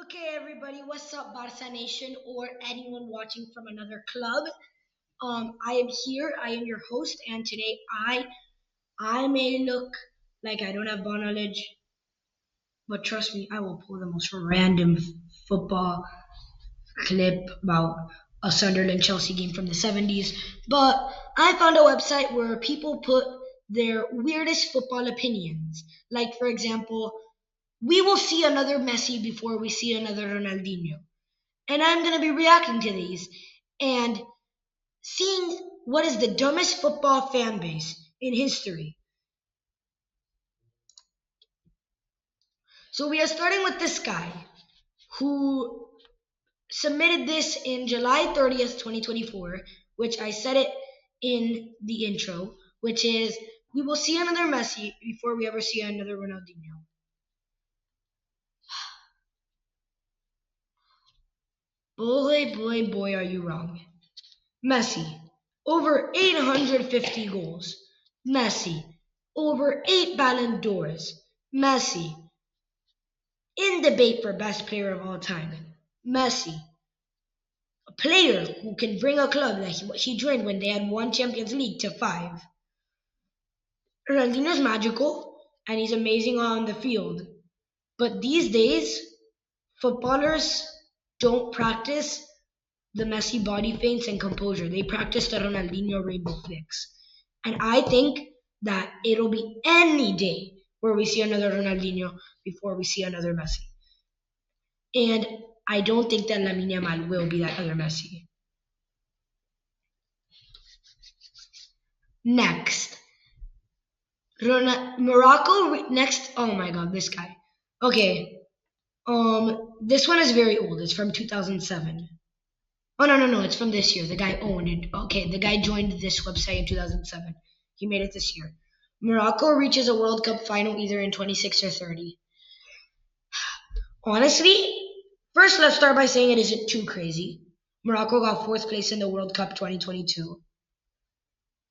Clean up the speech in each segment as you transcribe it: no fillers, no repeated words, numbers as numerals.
Okay, everybody, what's up, Barca Nation, or anyone watching from another club? I am here. I am your host, and today I may look like I don't have ball knowledge, but trust me, I will pull the most random football clip about a Sunderland Chelsea game from the 70s. But I found a website where people put their weirdest football opinions. Like, for example, we will see another Messi before we see another Ronaldinho. And I'm going to be reacting to these and seeing what is the dumbest football fan base in history. So we are starting with this guy who submitted this in July 30th, 2024, which I said it in the intro, which is we will see another Messi before we ever see another Ronaldinho. Boy, are you wrong. Messi, over 850 goals. Messi, over 8 Ballon d'Ors. Messi, in debate for best player of all time. Messi, a player who can bring a club that he joined when they had one Champions League to five. Ronaldinho's magical and he's amazing on the field. But these days, footballers don't practice the Messi body feints and composure. They practice the Ronaldinho rainbow flicks. And I think that it'll be any day where we see another Ronaldinho before we see another Messi. And I don't think that Lamine Yamal will be that other Messi. Next, Morocco. Next, oh my God, this guy. Okay, this one is very old. It's from 2007. Oh no, it's from this year. The guy owned it. Okay, the guy joined this website in 2007. He made it this year. Morocco reaches a World Cup final either in 26 or 30. Honestly, first let's start by saying it isn't too crazy. Morocco got fourth place in the World Cup 2022.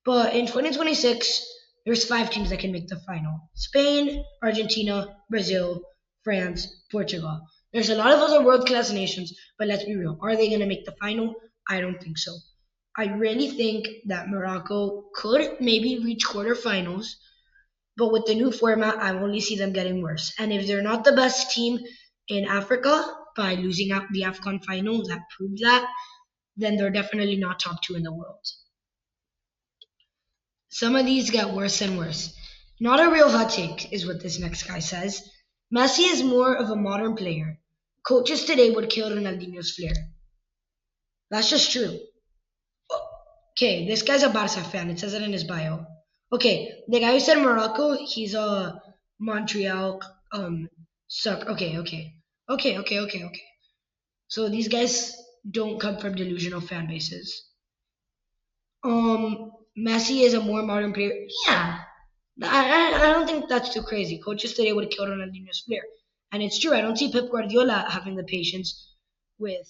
But in 2026, there's five teams that can make the final: Spain, Argentina, Brazil, France, Portugal. There's a lot of other world class nations, but let's be real. Are they going to make the final? I don't think so. I really think that Morocco could maybe reach quarterfinals, but with the new format, I only see them getting worse. And if they're not the best team in Africa by losing out the AFCON final, that proves that, then they're definitely not top two in the world. Some of these get worse and worse. Not a real hot take, is what this next guy says. Messi is more of a modern player. Coaches today would kill Ronaldinho's flair. That's just true. Okay, this guy's a Barca fan. It says it in his bio. Okay, the guy who said Morocco, he's a Montreal suck. Okay. So these guys don't come from delusional fan bases. Messi is a more modern player. Yeah, I don't think that's too crazy. Coaches today would have killed Ronaldinho's flair, and it's true. I don't see Pep Guardiola having the patience with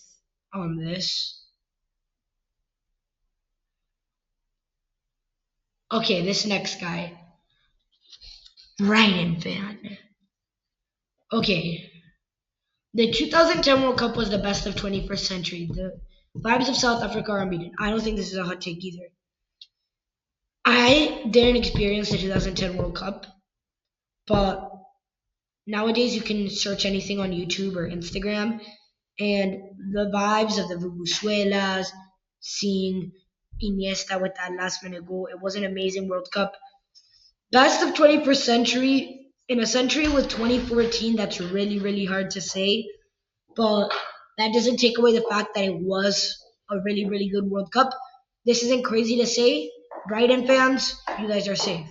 this. Okay, this next guy, Brian fan. Okay, the 2010 World Cup was the best of 21st century. The vibes of South Africa are unbeaten. I don't think this is a hot take either. I didn't experience the 2010 World Cup, but nowadays you can search anything on YouTube or Instagram, and the vibes of the Vuvuzuelas, seeing Iniesta with that last minute goal, it was an amazing World Cup. Best of 21st century, in a century with 2014, that's really, really hard to say, but that doesn't take away the fact that it was a really, really good World Cup. This isn't crazy to say. Brighton fans, you guys are safe.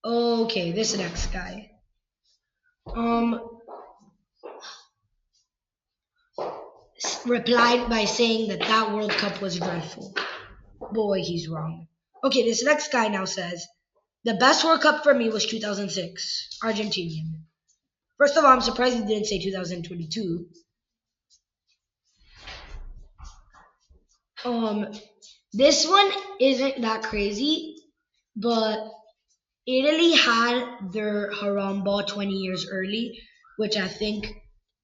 Okay, this next guy. Um, Replied by saying that that World Cup was dreadful. Boy, he's wrong. Okay, this next guy now says the best World Cup for me was 2006, Argentinian. First of all, I'm surprised he didn't say 2022. Um, this one isn't that crazy, but Italy had their haram ball 20 years early, which I think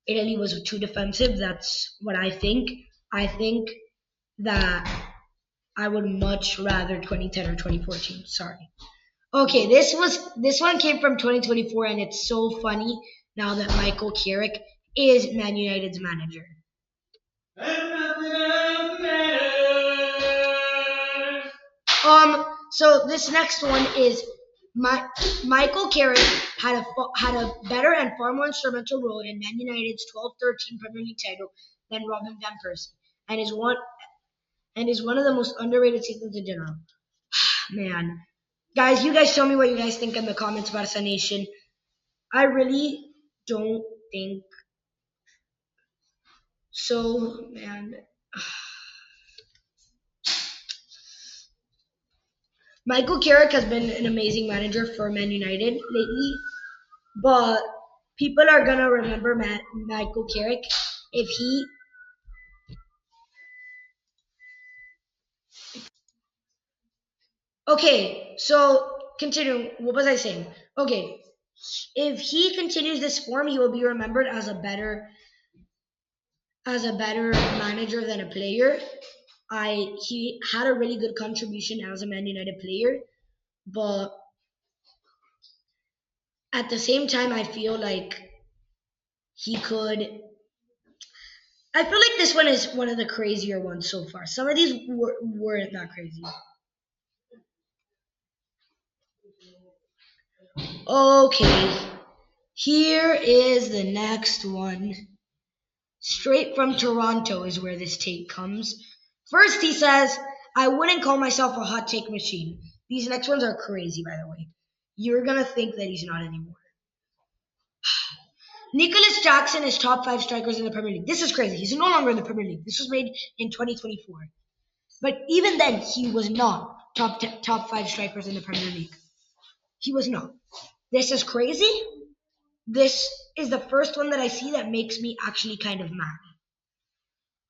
Italy was too defensive. That's what I think. I think that I would much rather 2010 or 2014. Sorry. Okay, this one came from 2024, and it's so funny now that Michael Carrick is Man United's manager. So this next one is Michael Carrick had a better and far more instrumental role in Man United's 12-13 Premier League title than Robin van Persie, and is one of the most underrated seasons in general. Man, guys, you guys tell me what you guys think in the comments, Barca Nation. I really don't think so, man. Michael Carrick has been an amazing manager for Man United lately, but people are gonna remember Michael Carrick if he. Okay, so continue. What was I saying? Okay, if he continues this form, he will be remembered as a better manager than a player. He had a really good contribution as a Man United player, but at the same time, I feel like he could. I feel like this one is one of the crazier ones so far. Some of these weren't that crazy. Okay, here is the next one. Straight from Toronto is where this take comes. First, he says, I wouldn't call myself a hot take machine. These next ones are crazy, by the way. You're going to think that he's not anymore. Nicholas Jackson is top 5 strikers in the Premier League. This is crazy. He's no longer in the Premier League. This was made in 2024. But even then, he was not top 5 strikers in the Premier League. He was not. This is crazy. This is the first one that I see that makes me actually kind of mad.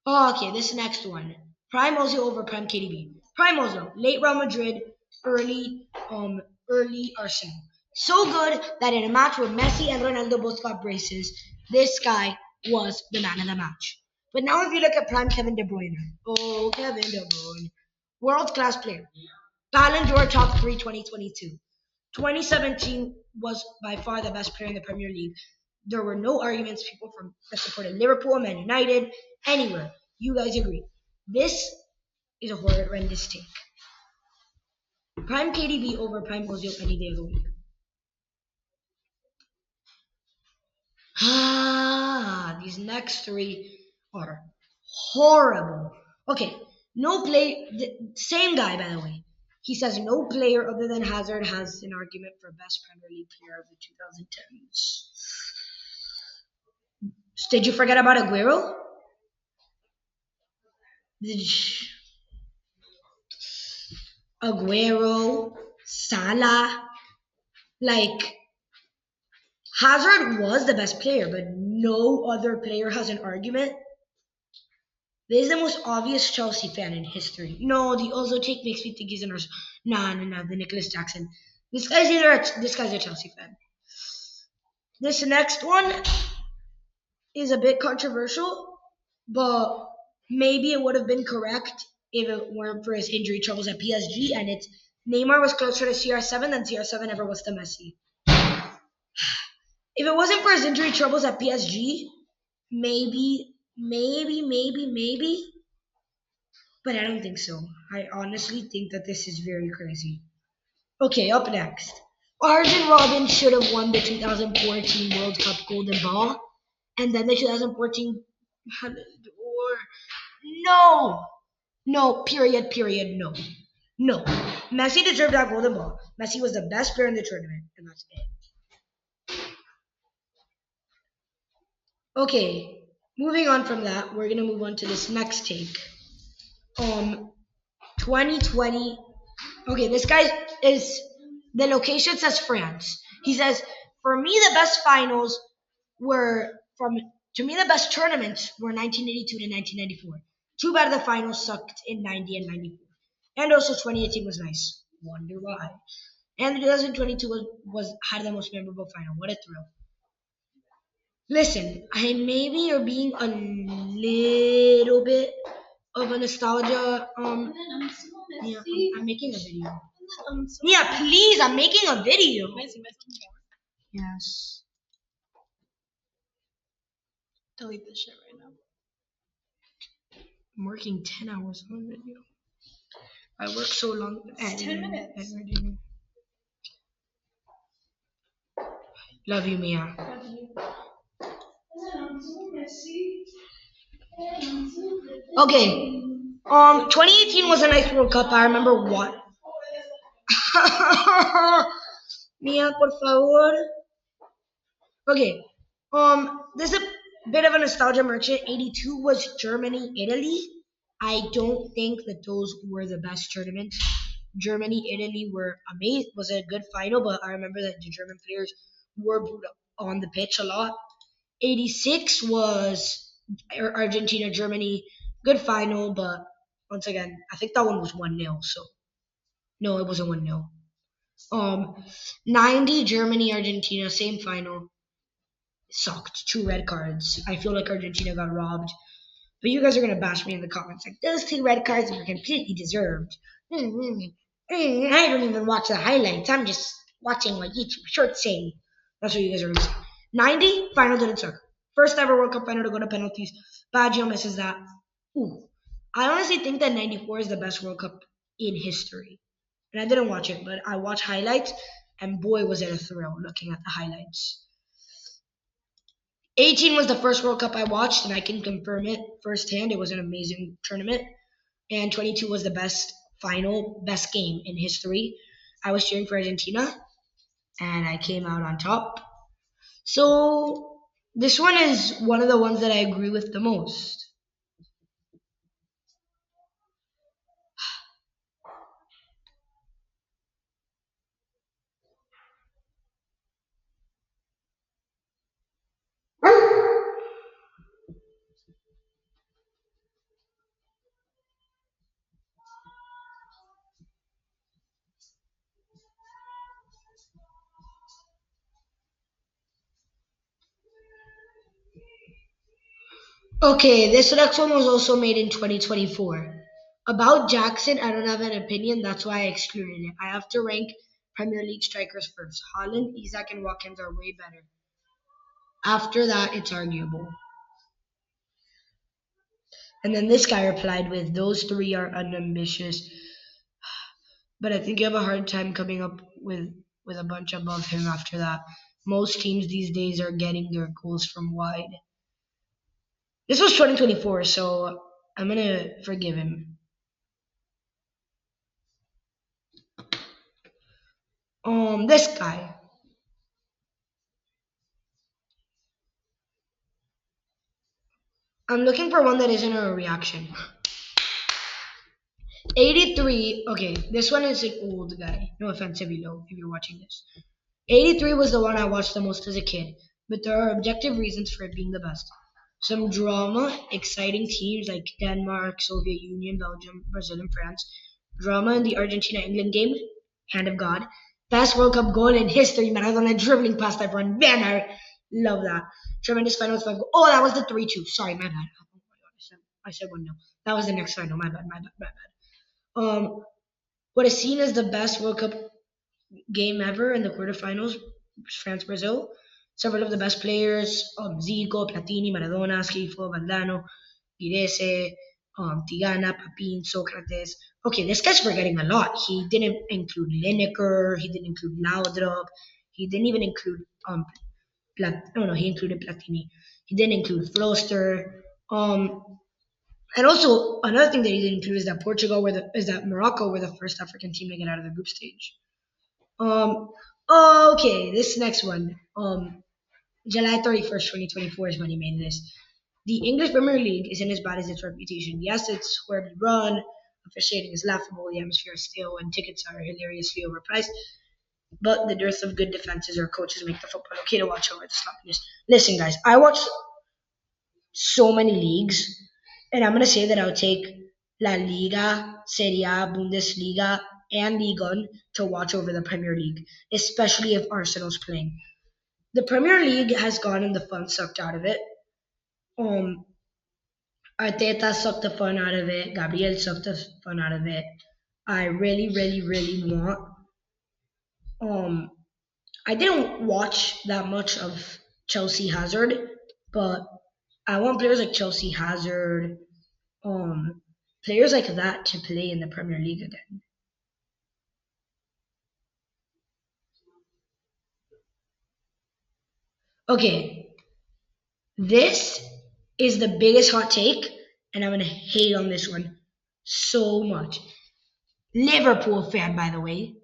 Oh, okay, this next one. Prime Ozil over Prime KDB. Prime Ozil, late Real Madrid, early early Arsenal. So good that in a match where Messi and Ronaldo both got braces, this guy was the man of the match. But now if you look at Prime Kevin De Bruyne. Oh, Kevin De Bruyne. World class player. Ballon d'Or top 3 2022. 2017 was by far the best player in the Premier League. There were no arguments. People from that supported Liverpool, Man United, anywhere. You guys agree. This is a horrendous take. Prime KDB over Prime Ozil any day of the week. These next three are horrible. Okay, no play. Same guy, by the way. He says no player other than Hazard has an argument for best Premier League player of the 2010s. Did you forget about Aguero? Aguero, Salah, like Hazard was the best player, but no other player has an argument. This is the most obvious Chelsea fan in history. No, the Ozil take makes me think he's an Arsenal. Nah, the Nicholas Jackson. This guy's a Chelsea fan. This next one is a bit controversial, but maybe it would have been correct if it weren't for his injury troubles at PSG, and it's Neymar was closer to CR7 than CR7 ever was to Messi. If it wasn't for his injury troubles at PSG, maybe, but I don't think so. I honestly think that this is very crazy. Okay, up next. Arjen Robben should have won the 2014 World Cup Golden Ball, and then the 2014 or no, period, no. No. Messi deserved that Golden Ball. Messi was the best player in the tournament, and that's it. Okay, moving on from that, we're gonna move on to this next take. 2020. Okay, this guy is the location says France. He says, for me, the best finals were from. To me, the best tournaments were 1982 to 1994. Too bad the finals sucked in 90 and 94. And also 2018 was nice. Wonder why. And the 2022 was had the most memorable final. What a thrill! Listen, I maybe you're being a little bit of a nostalgia. Yeah, I'm making a video. Yeah, please, I'm making a video. Yes. Delete this shit right now. I'm working 10 hours on a video. I work so long. It's 10 minutes. Editing. Love you, Mia. Okay. 2018 was a nice World Cup. I remember what. Mia, por favor. Okay. There's a bit of a nostalgia merchant. 82 was Germany, Italy. I don't think that those were the best tournaments. Germany, Italy were amazing. Was a good final, but I remember that the German players were booed up on the pitch a lot. 86 was Argentina, Germany. Good final, but once again, I think that one was 1-0. So no, it wasn't 1-0. 90 Germany, Argentina, same final. Sucked. 2 red cards. I feel like Argentina got robbed. But you guys are gonna bash me in the comments like those 2 red cards were completely deserved. I don't even watch the highlights. I'm just watching like YouTube shorts saying. That's what you guys are gonna say. 90 final didn't suck. First ever World Cup final to go to penalties. Baggio misses that. Ooh, I honestly think that 94 is the best World Cup in history. And I didn't watch it, but I watched highlights, and boy was it a thrill looking at the highlights. 18 was the first World Cup I watched, and I can confirm it firsthand. It was an amazing tournament. And 22 was the best game in history. I was cheering for Argentina, and I came out on top. So this one is one of the ones that I agree with the most. Okay, this next one was also made in 2024. About Jackson, I don't have an opinion. That's why I excluded it. I have to rank Premier League strikers first. Holland, Isaac, and Watkins are way better. After that, it's arguable. And then this guy replied with, those three are unambitious, but I think you have a hard time coming up with a bunch above him after that. Most teams these days are getting their goals from wide. This was 2024, so I'm gonna forgive him. This guy. I'm looking for one that isn't a reaction. 83. Okay, this one is an old guy. No offense, Evilo, if you're watching this. 83 was the one I watched the most as a kid, but there are objective reasons for it being the best. Some drama, exciting teams like Denmark, Soviet Union, Belgium, Brazil, and France. Drama in the Argentina England game, hand of God. Best World Cup goal in history, Maradona dribbling past everyone. Man, I love that. Tremendous finals 5 goal. Oh, that was the 3-2. Sorry, my bad. Oh my God, I said 1-0. That was the next final. My bad, my bad, my bad. What is seen as the best World Cup game ever in the quarterfinals, France Brazil. Several of the best players, Zico, Platini, Maradona, Schifo, Valdano, Girese, Tigana, Papin, Socrates. Okay, this guy's forgetting a lot. He didn't include Lineker, he didn't include Laudrup, he didn't even include no, he included Platini. He didn't include Floster. And also another thing that he didn't include is that Morocco were the first African team to get out of the group stage. Um, okay, this next one. July 31st, 2024 is when he made this. The English Premier League isn't as bad as its reputation. Yes, it's horribly run, officiating is laughable, the atmosphere is stale, and tickets are hilariously overpriced. But the dearth of good defenses or coaches make the football okay to watch over the sloppiness. Listen, guys, I watch so many leagues, and I'm gonna say that I'll take La Liga, Serie A, Bundesliga and Ligue 1 to watch over the Premier League, especially if Arsenal's playing. The Premier League has gotten the fun sucked out of it. Um, Arteta sucked the fun out of it. Gabriel sucked the fun out of it. I really, really, really want. Um, I didn't watch that much of Chelsea Hazard, but I want players like Chelsea Hazard, um, players like that to play in the Premier League again. Okay, this is the biggest hot take, and I'm gonna hate on this one so much. Liverpool fan, by the way.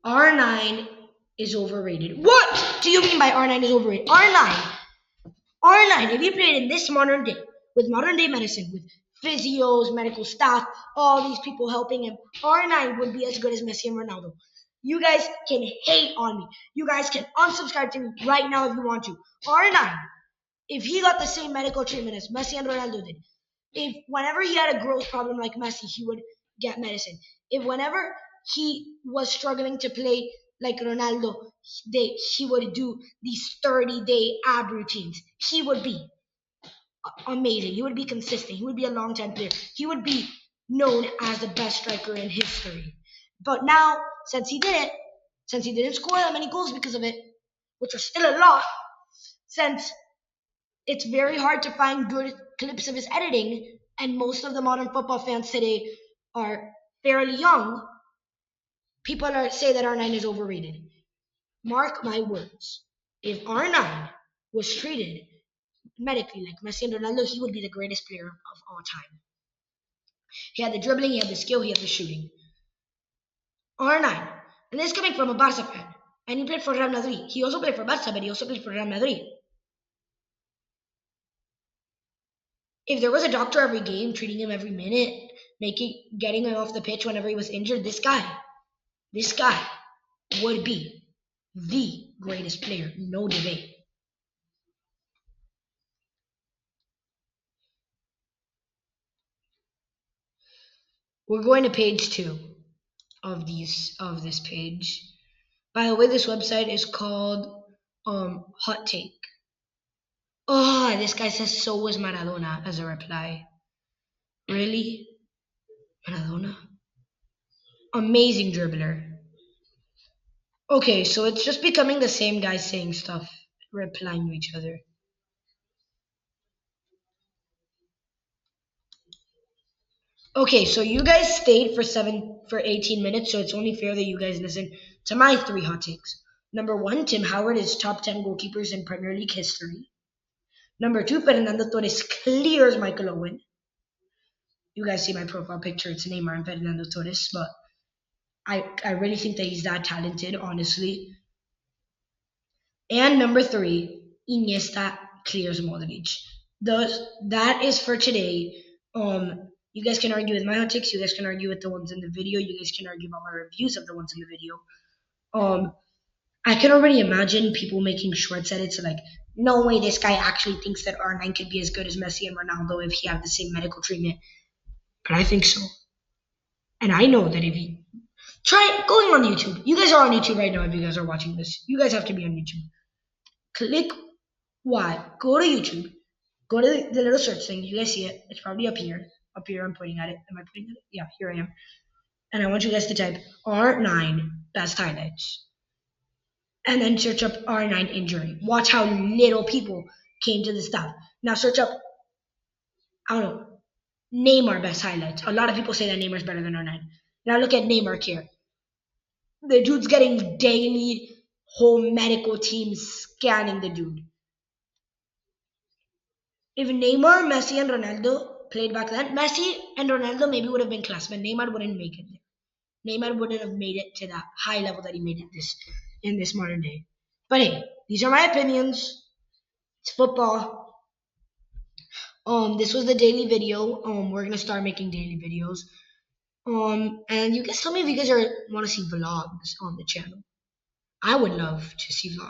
R9 is overrated. What do you mean by R9 is overrated? R9, if he played in this modern day, with modern day medicine, with physios, medical staff, all these people helping him, R9 would be as good as Messi and Ronaldo. You guys can hate on me. You guys can unsubscribe to me right now if you want to. R9, if he got the same medical treatment as Messi and Ronaldo did, if whenever he had a growth problem like Messi, he would get medicine. If whenever he was struggling to play like Ronaldo, he would do these 30-day ab routines. He would be amazing. He would be consistent. He would be a long-time player. He would be known as the best striker in history. But now, since he didn't score that many goals because of it, which are still a lot, since it's very hard to find good clips of his editing, and most of the modern football fans today are fairly young, people say that R9 is overrated. Mark my words. If R9 was treated medically like Messi and Ronaldo, he would be the greatest player of all time. He had the dribbling, he had the skill, he had the shooting. R9. And this is coming from a Barca fan. And he played for Real Madrid. He also played for Barca, but he also played for Real Madrid. If there was a doctor every game, treating him every minute, getting him off the pitch whenever he was injured, this guy would be the greatest player, no debate. We're going to page 2 of this page. By the way, this website is called Hot Take. Oh, this guy says so was Maradona as a reply. Really? Maradona? Amazing dribbler. Okay, so it's just becoming the same guy saying stuff, replying to each other. Okay, so you guys stayed for 18 minutes, so it's only fair that you guys listen to my 3 hot takes. Number 1, Tim Howard is top 10 goalkeepers in Premier League history. Number 2, Fernando Torres clears Michael Owen. You guys see my profile picture, it's Neymar and Fernando Torres, but I really think that he's that talented, honestly. And number 3, Iniesta clears Modric. That is for today. You guys can argue with my hot takes. You guys can argue with the ones in the video. You guys can argue about my reviews of the ones in the video. I can already imagine people making shorts edits like, no way this guy actually thinks that R9 could be as good as Messi and Ronaldo if he had the same medical treatment. But I think so. And I know that if he try going on YouTube. You guys are on YouTube right now if you guys are watching this. You guys have to be on YouTube. Click what? Go to YouTube. Go to the little search thing. You guys see it. It's probably up here. Up here, I'm pointing at it. Am I pointing at it? Yeah, here I am. And I want you guys to type R9 best highlights. And then search up R9 injury. Watch how little people came to the stuff. Now search up, I don't know, Neymar best highlights. A lot of people say that Neymar's better than R9. Now look at Neymar here. The dude's getting daily whole medical teams scanning the dude. If Neymar, Messi, and Ronaldo played back then, Messi and Ronaldo maybe would have been class, but Neymar wouldn't make it there. Neymar wouldn't have made it to that high level that he made it in this modern day. But hey, these are my opinions. It's football. This was the daily video. We're gonna start making daily videos. And you guys tell me if you guys want to see vlogs on the channel. I would love to see vlogs.